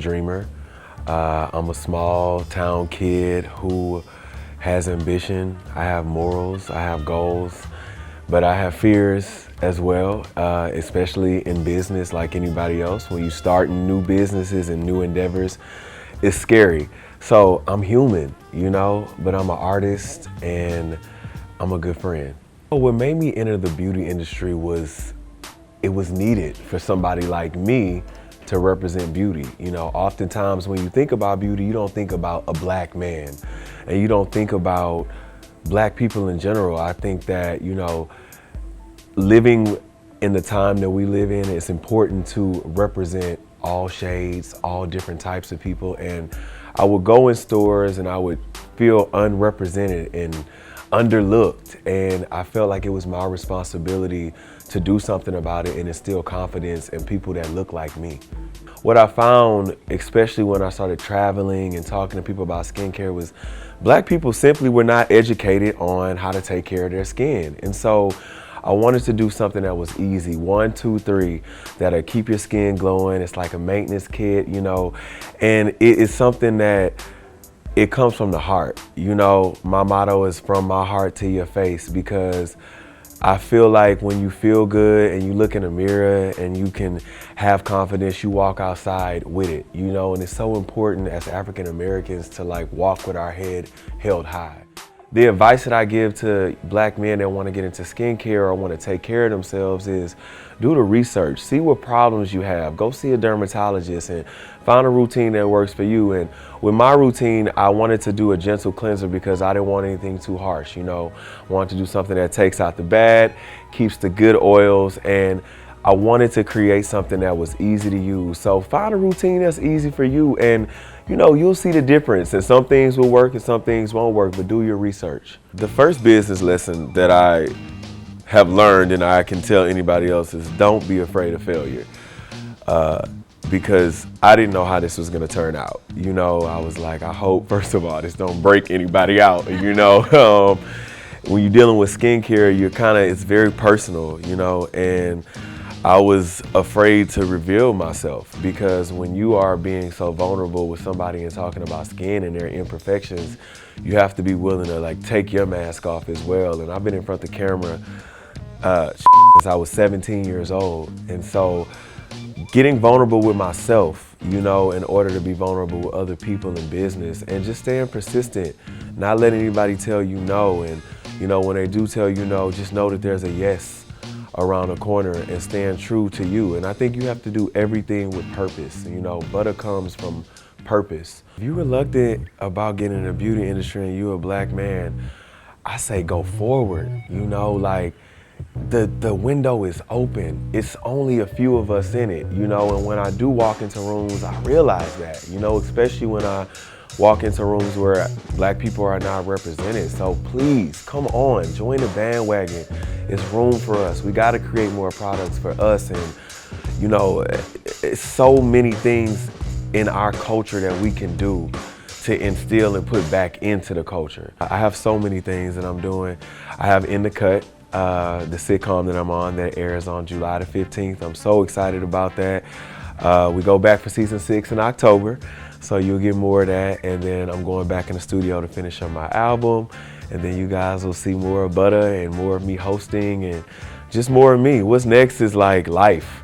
dreamer. I'm a small town kid who has ambition. I have morals, I have goals, but I have fears as well, especially in business like anybody else. When you start new businesses and new endeavors, it's scary. So I'm human, you know, but I'm an artist and I'm a good friend. What made me enter the beauty industry was it was needed for somebody like me to represent beauty. You know, oftentimes when you think about beauty, you don't think about a black man and you don't think about black people in general. I think that, you know, living in the time that we live in, it's important to represent all shades, all different types of people. And I would go in stores and I would feel unrepresented and underlooked. And I felt like it was my responsibility to do something about it and instill confidence in people that look like me. What I found, especially when I started traveling and talking to people about skincare, was black people simply were not educated on how to take care of their skin. And so I wanted to do something that was easy, 1, 2, 3, that'll keep your skin glowing. It's like a maintenance kit, you know, and it is something that it comes from the heart. You know, my motto is from my heart to your face, because I feel like when you feel good and you look in the mirror and you can have confidence, you walk outside with it, you know, and it's so important as African Americans to like walk with our head held high. The advice that I give to black men that want to get into skincare or want to take care of themselves is do the research, see what problems you have, go see a dermatologist and find a routine that works for you. And with my routine, I wanted to do a gentle cleanser because I didn't want anything too harsh, you know. I wanted to do something that takes out the bad, keeps the good oils, and I wanted to create something that was easy to use. So find a routine that's easy for you, and you know, you'll see the difference. And some things will work and some things won't work, but do your research. The first business lesson that I have learned, and I can tell anybody else, is don't be afraid of failure. Because I didn't know how this was gonna turn out. You know, I was like, I hope, first of all, this don't break anybody out, you know. When you're dealing with skincare, it's very personal, you know, and I was afraid to reveal myself, because when you are being so vulnerable with somebody and talking about skin and their imperfections, you have to be willing to like take your mask off as well. And I've been in front of the camera since I was 17 years old. And so getting vulnerable with myself, you know, in order to be vulnerable with other people in business, and just staying persistent, not letting anybody tell you no. And, you know, when they do tell you no, just know that there's a yes around the corner, and stand true to you. And I think you have to do everything with purpose. You know, butter comes from purpose. If you're reluctant about getting in the beauty industry and you're a black man, I say go forward. You know, like the window is open. It's only a few of us in it, you know, and when I do walk into rooms, I realize that, you know, especially when I walk into rooms where black people are not represented. So please, come on, join the bandwagon. It's room for us. We gotta create more products for us. And you know, it's so many things in our culture that we can do to instill and put back into the culture. I have so many things that I'm doing. I have In the Cut, the sitcom that I'm on that airs on July the 15th. I'm so excited about that. We go back for season 6 in October. So you'll get more of that, and then I'm going back in the studio to finish up my album, and then you guys will see more of Butter and more of me hosting and just more of me. What's next is like life.